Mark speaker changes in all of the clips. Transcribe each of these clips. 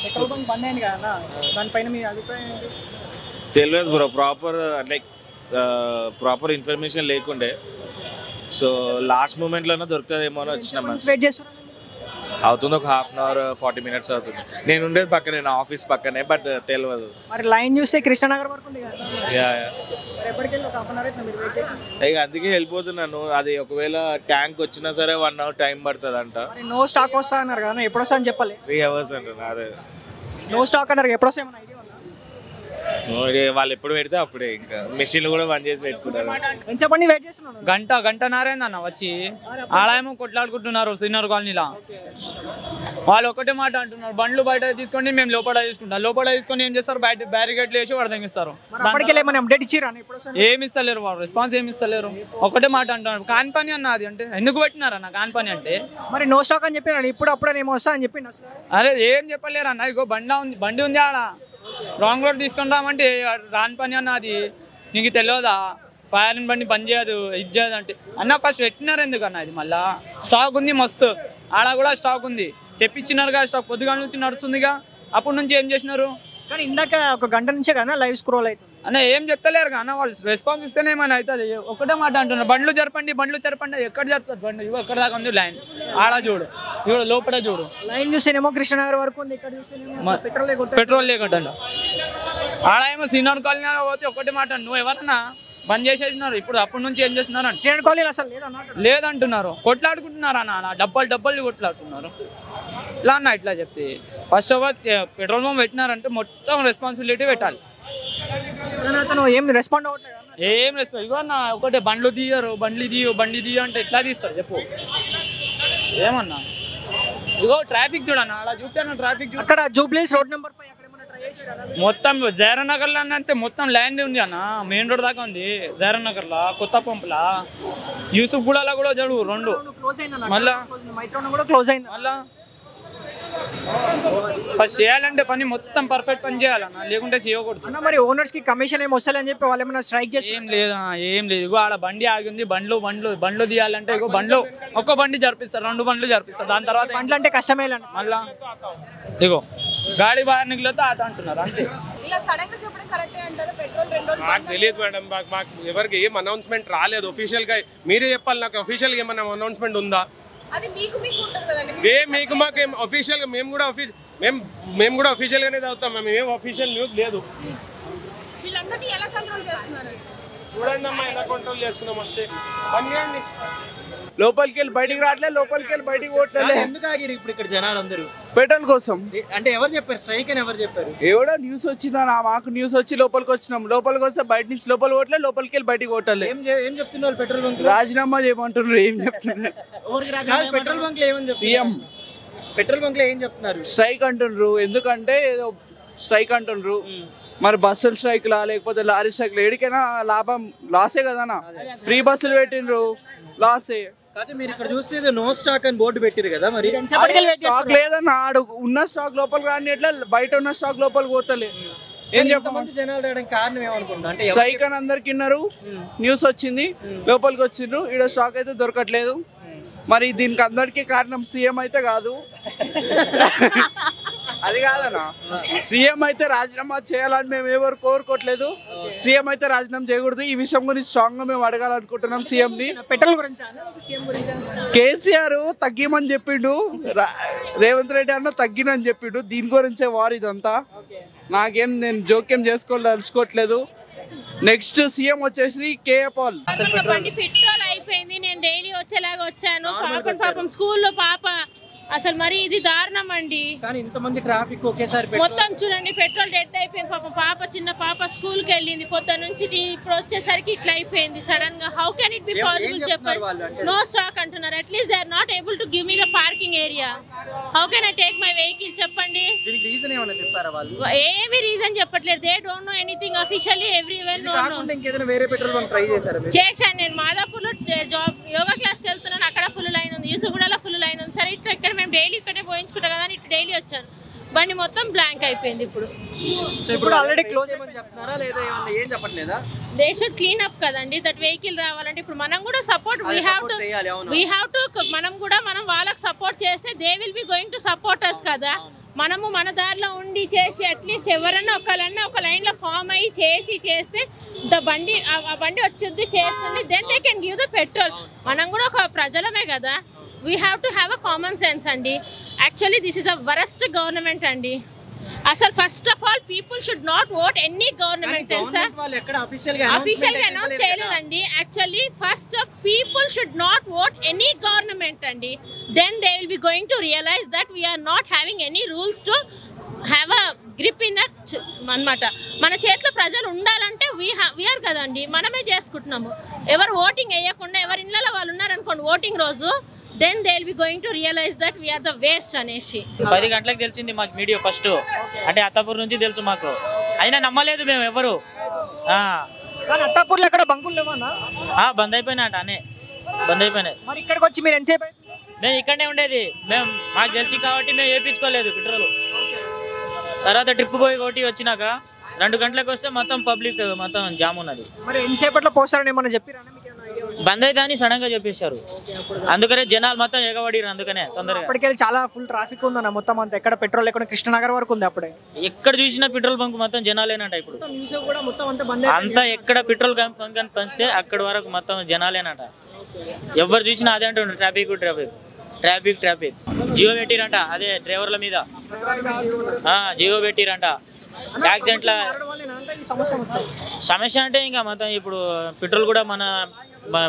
Speaker 1: Petrol bunk బంద్ అయింది కదా దానిపైన మీ అభిప్రాయం ఏంటి?
Speaker 2: తెలియదు బ్రో, ప్రాపర్ ఇన్ఫర్మేషన్ లేకుండే. సో లాస్ట్ మూమెంట్లోనే దొరుకుతుందేమో అని వచ్చినాం.
Speaker 1: వెయిట్ చేస్తున్నారు
Speaker 2: అవుతుంది ఒక హాఫ్ అన్ అవర్ 40 minutes అవుతుంది. నేను ఉండేది పక్కనే, నా ఆఫీస్ పక్కనే, బట్ తెలియదు.
Speaker 1: మరి లైన్ చూస్తే కృష్ణనగర్ వరకు ఉంది కదా,
Speaker 2: యా
Speaker 1: మరి ఎప్పటికి వెళ్ళి ఒక హాఫ్ అన్ అవర్ అయితే మీరు వెయిట్ చేసి
Speaker 2: ఇక అందుకే వెళ్ళిపోతున్నాను. అది ఒకవేళ ట్యాంక్ వచ్చినా సరే 1 hour టైం పడుతుంది అంట.
Speaker 1: మరి నో స్టాక్ వస్తా అన్నారు కదా, ఎప్పుడు వస్తా అని చెప్పాలి.
Speaker 2: 3 hours అంటున్నా. అదే
Speaker 1: నో స్టాక్ అన్నారు, ఎప్పుడు వస్తా ఏమన్నా ఐడియా ఉందా?
Speaker 2: వాళ్ళు ఎప్పుడు పెడితే అప్పుడే, ఇంకా మెషిన్లు కూడా బంద్ చేసి పెట్టుకుంటారు.
Speaker 1: ఎంతసేపటి వెయిట్ చేస్తున్నాను?
Speaker 3: గంటన్నరేందన్న వచ్చి ఆడాయేమో కొట్లాడుకుంటున్నారు సీనియర్ కాలనీలా. వాళ్ళు ఒకటే మాట అంటున్నారు, బండ్లు బయట తీసుకొని మేము లోపల తీసుకుంటాం. లోపల తీసుకొని ఏం చేస్తారు, బయట బ్యారికేడ్లు వేసి వడదంగిస్తారు. ఏమి ఇస్తలేరు వాళ్ళు, రెస్పాన్స్ ఏమి ఇస్తలేరు. ఒకటే మాట అంటున్నారు, కాని పని అన్న. అది అంటే ఎందుకు పెట్టినారన్న కాని పని అంటే?
Speaker 1: మరి నో స్టాక్ అని చెప్పినాడు, ఇప్పుడు అప్పుడే ఏమో వస్తా అని చెప్పి.
Speaker 3: అరే ఏం చెప్పలేరు అన్న. ఇగో బండి ఉంది ఆడ, రాంగ్ రోడ్ తీసుకొని రామంటే రాని పని అన్న. అది నీకు తెలియదా? ఫైర్ బండి బంద్ చేయదు, ఇది చేయదు అంటే అన్న. ఫస్ట్ పెట్టినారు ఎందుకన్నా? ఇది మళ్ళా స్టాక్ ఉంది మస్తు, ఆడ కూడా స్టాక్ ఉంది, తెప్పించినారుగా స్టాక్. పొద్దుగా నుంచి నడుస్తుందిగా, అప్పటి నుంచి ఏం చేసినారు?
Speaker 1: కానీ ఇందాక ఒక గంట నుంచే కదా లైవ్ స్క్రోల్ అవుతుంది
Speaker 3: అన్న. ఏం చెప్తలేరు అన్న, వాళ్ళు రెస్పాన్స్ ఇస్తేనే ఏమైనా అవుతుంది. ఒకటే మాట అంటున్నారు, బండ్లు జరపండి. ఎక్కడ జరుపుతారు బండ్లు? ఇవ్వ ఎక్కడ దాకా ఉంది లైన్, ఆడ చూడు, ఇవ్వ లోపల చూడు.
Speaker 1: లైన్ చూస్తేనేమో కృష్ణనగర్ వరకు ఉంది, ఇక్కడ చూస్తేనేమో
Speaker 3: పెట్రోల్ లేకుండా. ఆడ ఏమో సీనియర్ కాలనీ పోతే ఒకటే మాట, నువ్వు ఎవరన్నా బంద్ చేసేసినారు. ఇప్పుడు అప్పటి నుంచి ఏం చేస్తున్నారు అంటే
Speaker 1: సీనియర్ కాలనీ అసలు
Speaker 3: లేదంటున్నారు, కొట్లాడుకుంటున్నారు అన్న. డబ్బాలు కొట్లాడుతున్నారు. ఇలా అన్న ఇట్లా చెప్తే first of all petrol pump పెట్టినారంటే మొత్తం రెస్పాన్సిబిలిటీ పెట్టాలి.
Speaker 1: ఏం రెస్పాండ్ అవ్వట్లేదు.
Speaker 3: ఏం రెస్పాన్స్ ఇగో అన్న. ఒకటే బండ్లు తీయరు, బండి తీయ అంటే ఎట్లా తీస్తారు చెప్పు? ఏమన్నా ఇగో ట్రాఫిక్ చూడన్న, అలా చూస్తే ట్రాఫిక్
Speaker 1: అక్కడ జూబ్లీస్ రోడ్ నెంబర్ 5
Speaker 3: మొత్తం జైరానగర్ లో అంటే మొత్తం ల్యాండ్ ఉంది అన్న. మెయిన్ రోడ్ దాకా ఉంది జైరానగర్ లా, కొత్త పంపులా, యూసుఫ్ గూడలో కూడా జరుగు 2 మళ్ళా మళ్ళా. ఫస్ట్ చేయాలంటే పని మొత్తం పర్ఫెక్ట్ పని చేయాలన్న, లేకుంటే చేయకూడదు.
Speaker 1: మరి ఓనర్స్ కి కమిషన్ ఏమి వస్తలేని చెప్పి వాళ్ళు ఏమైనా స్ట్రైక్ చేసి?
Speaker 3: ఏం లేదు ఇగో ఆడ బండి ఆగి ఉంది. బండ్లు తీయాలంటే ఇగో బండ్లు ఒక్క బండి జరిపిస్తారు, 2 బండ్లు జరిపిస్తారు. దాని తర్వాత
Speaker 1: బండ్లు అంటే కష్టమే
Speaker 3: మళ్ళా. ఇగో గాడి బాగా నిగిలితే అత అంటున్నారు అంతే.
Speaker 4: నాకు తెలియదు మేడం, మాకు ఎవరికి ఏం అనౌన్స్మెంట్ రాలేదు ఒఫీషియల్ గా. మీరే చెప్పాలి నాకు, ఒఫీషియల్ గా ఏమన్నా అనౌన్స్మెంట్ ఉందా? మీకు మాకేం ఒఫీషియల్ గా మేము కూడా ఒఫీషియల్ గానే చదువుతాం. మేము ఏం ఒఫీషియల్ న్యూస్ లేదు. చూడండి అమ్మా ఎలా కంట్రోల్ చేస్తున్నాం అంతే. పని చేయండి.
Speaker 5: లోపలికి వెళ్ళి బయటికి రావట్లేదు, లోపలికి వెళ్ళి బయటికి పోవట్లేదు.
Speaker 1: ఎందుకు ఆగిరు ఇప్పుడు ఇక్కడ జనాలు అందరూ?
Speaker 5: పెట్రోల్ కోసం.
Speaker 1: అంటే ఎవరు చెప్పారు స్ట్రైక్ అని? ఎవరు చెప్పారు?
Speaker 5: ఎవడో న్యూస్ వచ్చిందా? మాకు న్యూస్ వచ్చి లోపలికి వచ్చినాం. లోపలికి వస్తే బయట నుంచి లోపల పోవట్లేదు, లోపలికి వెళ్ళి బయటికి పోవట్లేదు.
Speaker 1: ఏం చెప్తున్నారు పెట్రోల్ బంక్?
Speaker 5: రాజీనామా చేయమంటున్నారు. ఏం చెప్తున్నారు?
Speaker 1: పెట్రోల్ బంక్ లో ఏమని
Speaker 5: సీఎం
Speaker 1: పెట్రోల్ బంక్ లో ఏం చెప్తున్నారు?
Speaker 5: స్ట్రైక్ అంటున్నారు. ఎందుకంటే ఏదో స్ట్రైక్ అంటున్నారు. మరి బస్సుల స్ట్రైక్ లా లేకపోతే లారీ స్ట్రైక్ ఏడికైనా లాసే కదనా. ఫ్రీ బస్సులు పెట్టిండ్రు, లాసే.
Speaker 1: మీరు ఇక్కడ చూస్తే నో స్టాక్ అని బోర్డు పెట్టారు కదా, మరి
Speaker 5: స్టాక్ లేదన్న. ఆడు ఉన్న స్టాక్ లోపలికి రాని ఎట్లా, బయట ఉన్న స్టాక్ లోపలికి పోతలే. ఏం చెప్పమంటే
Speaker 1: జనాలు రావడానికి కారణం ఏమనుకుంటా అంటే
Speaker 5: స్ట్రైక్ అని అందరికి విన్నారు, న్యూస్ వచ్చింది, లోపలికి వచ్చిండ్రు. ఇక్కడ స్టాక్ అయితే దొరకట్లేదు. మరి దీనికి అందరికీ కారణం సీఎం అయితే కాదు. అది కాదన్నా, సీఎం అయితే రాజీనామా చేయాలని మేము ఎవరు కోరుకోవట్లేదు. సీఎం అయితే రాజీనామా చేయకూడదు. ఈ విషయం గురించి స్ట్రాంగ్ గా మేము అడగాలనుకుంటున్నాం సీఎం ని.
Speaker 1: పెట్రోల్ గురించి
Speaker 5: కేసీఆర్ తగ్గిమని చెప్పిండు, రేవంత్ రెడ్డి అన్న తగ్గినని చెప్పిండు. దీని గురించే వారు ఇదంతా. నేను జోక్యం తెలుసుకోవట్లేదు. నెక్స్ట్ సీఎం వచ్చేసి కేఏ పాల్.
Speaker 6: పెట్రోల్ అయిపోయింది, నేను డైలీ వచ్చేలాగా వచ్చాను. పాపం స్కూల్లో పాప అసలు మరి ఇది దారుణం అండి.
Speaker 1: కానీ ఇంతమంది ట్రాఫిక్ ఒకేసారి
Speaker 6: మొత్తం చూడండి, పెట్రోల్ డెడ్ అయిపోయింది. పాప చిన్న పాప స్కూల్ కి వెళ్ళింది పొద్దు నుంచి, ఇప్పుడు వచ్చేసరికి ఇట్లా అయిపోయింది సడన్ గా. How can it be possible చెప్పండి? నో స్టాక్ అంటున్నారు. At least they are not able to give me the parking area. How can I take my vehicle చెప్పండి?
Speaker 1: రీజన్ ఏమైనా చెప్పారా వాళ్ళు?
Speaker 6: ఏమి రీజన్ చెప్పట్లేదు. They don't know anything officially. Everyone know.
Speaker 1: ఇంకేదైనా వేరే పెట్రోల్ బంక్ ట్రై చేశారా?
Speaker 6: చేశాను. నేను మాదాపూర్ లో యోగా క్లాస్ కి వెళ్తున్నాను, అక్కడ ఫుల్ లైన్ ఉంది. యూసుఫ్గూడలో ఫుల్ లైన్ ఉంది. సరే ఇట్లా ఇక్కడ మేము డైలీ ఇక్కడే పోయించుకుంటాం కదా, ఇటు డైలీ వచ్చాను. బండి మొత్తం బ్లాంక్ అయిపోయింది. ఇప్పుడు
Speaker 1: ఆల్రెడీ క్లోజ్ చేయమని చెప్తున్నారా లేదా? ఏం చెప్పట్లేదా?
Speaker 6: దే షుడ్ క్లీన్ అప్ కదండి. దట్ వెహికల్ రావాలంటే ఇప్పుడు మనం కూడా సపోర్ట్ వీ హ్యావ్ టు మనం వాళ్ళకి సపోర్ట్ చేస్తే they will be going to support us కదా. మనము మన దారిలో ఉండి చేసి అట్లీస్ట్ ఎవరన్నా ఒక లైన్లో ఫామ్ అయ్యి చేస్తే ఆ బండి వచ్చింది చేస్తుంది, then they can give the petrol. మనం కూడా ఒక ప్రజలమే కదా, we have to have a common sense అండి. Actually this is a worst government అండి. అసలు first of all people should not vote any government, తెలుసా? అఫీషియల్ గా అనౌన్స్ చేయలేదండి. Actually first people should not vote any government అండి. Then they will be going to realise that we are not having any rules to have a grip in that అనమాట. మన చేతిలో ప్రజలు ఉండాలంటే we are కదండి, మనమే చేసుకుంటున్నాము. ఎవరు ఓటింగ్ వేయకుండా ఎవరి ఇళ్ళలో వాళ్ళు ఉన్నారనుకోండి ఓటింగ్ రోజు, then they will be going to realise that we are the waste అనేసి.
Speaker 7: 10 గంటలకు తెలిసింది మాకు వీడియో ఫస్ట్, అంటే అత్తాపూర్ నుంచి తెలుసు మాకు, అయినా నమ్మలేదు మేము ఎవరు.
Speaker 8: అత్తాపూర్లో ఎక్కడ బంకులు లేవన్నా?
Speaker 7: బంద్ అయిపోయినాట అనే బంద్ అయిపోయినాయి.
Speaker 8: మరి ఇక్కడికి వచ్చి మీరు ఎంతసేపు?
Speaker 7: మేము ఇక్కడనే ఉండేది, మేము మాకు తెలిసి కాబట్టి మేము వేయించుకోలేదు పెట్రోల్. తర్వాత ట్రిప్ పోయి ఒకటి వచ్చినాక 2 గంటలకు వస్తే మొత్తం పబ్లిక్ మొత్తం జామ్ ఉన్నది.
Speaker 8: మరి ఎంతసేపట్లో పోస్తారని ఏమన్నా చెప్పారా?
Speaker 7: బంద్ అయితే అని సడన్ గా చెప్పేశారు, అందుకనే జనాలు మొత్తం ఎగబడిరు. అందుకనే తొందరగా
Speaker 8: అప్పటికెళ్ళి చాలా ఫుల్ ట్రాఫిక్ ఉందన్న, మొత్తం అంతా ఎక్కడ పెట్రోల్ లేకుండా కృష్ణనగర్ వరకు ఉంది. అప్పుడే
Speaker 7: ఎక్కడ చూసినా పెట్రోల్ బంక్ మొత్తం జనాలేనట. ఇప్పుడు అంతా ఎక్కడ పెట్రోల్ బంక్ అని పంచితే అక్కడ వరకు మొత్తం జనాలేనట. ఎవరు చూసినా అదే అంటుండ్రు, ట్రాఫిక్. జియో పెట్టిరంట, అదే డ్రైవర్ల మీద జియో పెట్టిరంట. యాక్సిడెంట్ల సమస్య అంటే ఇంకా మొత్తం ఇప్పుడు పెట్రోల్ కూడా మన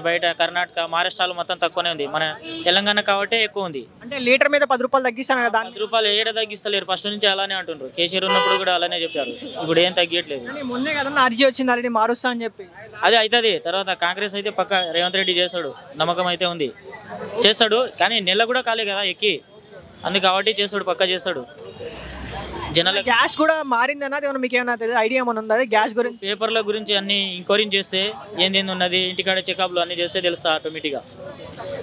Speaker 7: బయట కర్ణాటక మహారాష్ట్రలో మొత్తం తక్కువనే ఉంది, మన తెలంగాణ కాబట్టి ఎక్కువ ఉంది.
Speaker 8: అంటే లీటర్ మీద 10 రూపాయలు తగ్గిస్తాను కదా,
Speaker 7: 10 రూపాయలు ఏడ తగ్గిస్తలేరు, ఫస్ట్ నుంచి అలానే అంటుండ్రు. కేసీఆర్ ఉన్నప్పుడు కూడా అలానే చెప్పారు, ఇప్పుడు ఏం తగ్గట్లేదు.
Speaker 8: మొన్నే కదా అర్జీ వచ్చింది ఆల్రెడీ మారుస్తా అని చెప్పి.
Speaker 7: అదే అవుతుంది. తర్వాత కాంగ్రెస్ అయితే పక్క రేవంత్ రెడ్డి చేస్తాడు, నమ్మకం అయితే ఉంది, చేస్తాడు. కానీ నెల కూడా కాలే కదా ఎక్కి, అందుకు కాబట్టి చేస్తాడు, పక్క చేస్తాడు. జనాల
Speaker 8: గ్యాస్ కూడా మారింది అన్నది ఏమన్నా మీకు ఏమైనా ఐడియా ఏమైనా ఉందా గ్యాస్ గురించి?
Speaker 7: పేపర్ల గురించి అన్ని ఎంక్వైరీ చేస్తే ఏంది ఉన్నది, ఇంటికాడ చెకప్లు అన్ని చేస్తే తెలుస్తా, ఆటోమేటిక్గా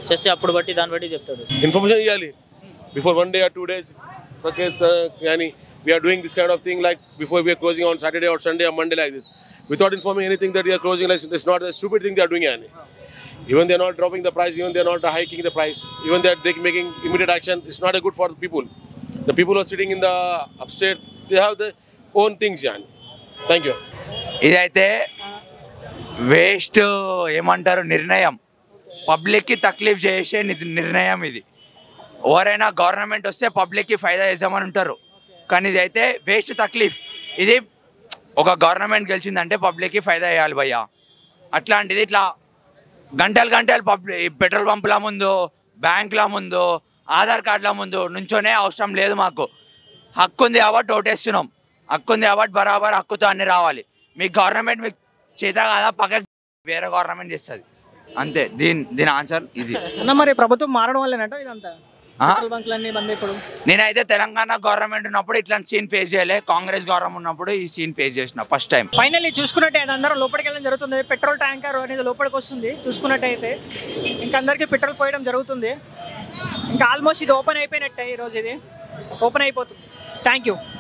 Speaker 7: చేస్తే అప్పుడు బట్టి దాన్ని బట్టి చెప్తాడు.
Speaker 4: ఇన్ఫర్మేషన్ ఇవ్వాలి before 1 day or 2 days. Yani we are doing this kind of thing like before we are closing on Saturday or Sunday or Monday like this, without informing anything that we are closing. Like it's not a stupid thing they are doing. Yani even they are not dropping the price, even they are not hiking the price, even they are making immediate action. It's not a good for the people. The people who are sitting in the upstairs, they have their own things. Yani thank you.
Speaker 9: ఇదైతే waste ఏమంటారు నిర్ణయం, పబ్లిక్కి తక్లీఫ్ చేసే నిర్ణయం ఇది. ఎవరైనా government వస్తే పబ్లిక్కి ఫైదా చేద్దామని ఉంటారు, కానీ ఇది అయితే వేస్ట్ తక్లీఫ్. ఇది ఒక గవర్నమెంట్ గెలిచిందంటే పబ్లిక్కి ఫైదా చేయాలి భయ్యా. అట్లాంటిది ఇట్లా గంటలు పెట్రోల్ పంపుల ముందు, బ్యాంకుల ముందు, ఆధార్ కార్డుల ముందు నుంచోనే అవసరం లేదు. మాకు హక్కు ఉంది కాబట్టి ఓటేస్తున్నాం, హక్కు ఉంది కాబట్టి బరాబర్ హక్కుతో అన్ని రావాలి. మీ గవర్నమెంట్ మీకు చేత కాదా, పక్క వేరే గవర్నమెంట్ చేస్తుంది, అంతే. దీని ఆన్సర్ ఇది.
Speaker 8: మరి ప్రభుత్వం మారడం వల్లేనట ఇదంతా, బంకులన్నీ బంద్ అయిపోవడం?
Speaker 9: నేనైతే తెలంగాణ గవర్నమెంట్ ఉన్నప్పుడు ఇట్లాంటి సీన్ ఫేస్ చేయలే, కాంగ్రెస్ గవర్నమెంట్ ఉన్నప్పుడు ఈ సీన్ ఫేస్ చేసిన ఫస్ట్ టైం.
Speaker 8: ఫైనల్లీ చూసుకున్నట్టే అందరూ లోపలికి వెళ్ళడం జరుగుతుంది, పెట్రోల్ ట్యాంకర్ అనేది లోపలికి వస్తుంది. చూసుకున్నట్టయితే ఇంకా అందరికీ పెట్రోల్ పోయడం జరుగుతుంది. ఇంకా ఆల్మోస్ట్ ఇది ఓపెన్ అయిపోయినట్టే, ఈరోజు ఇది ఓపెన్ అయిపోతుంది. Thank you.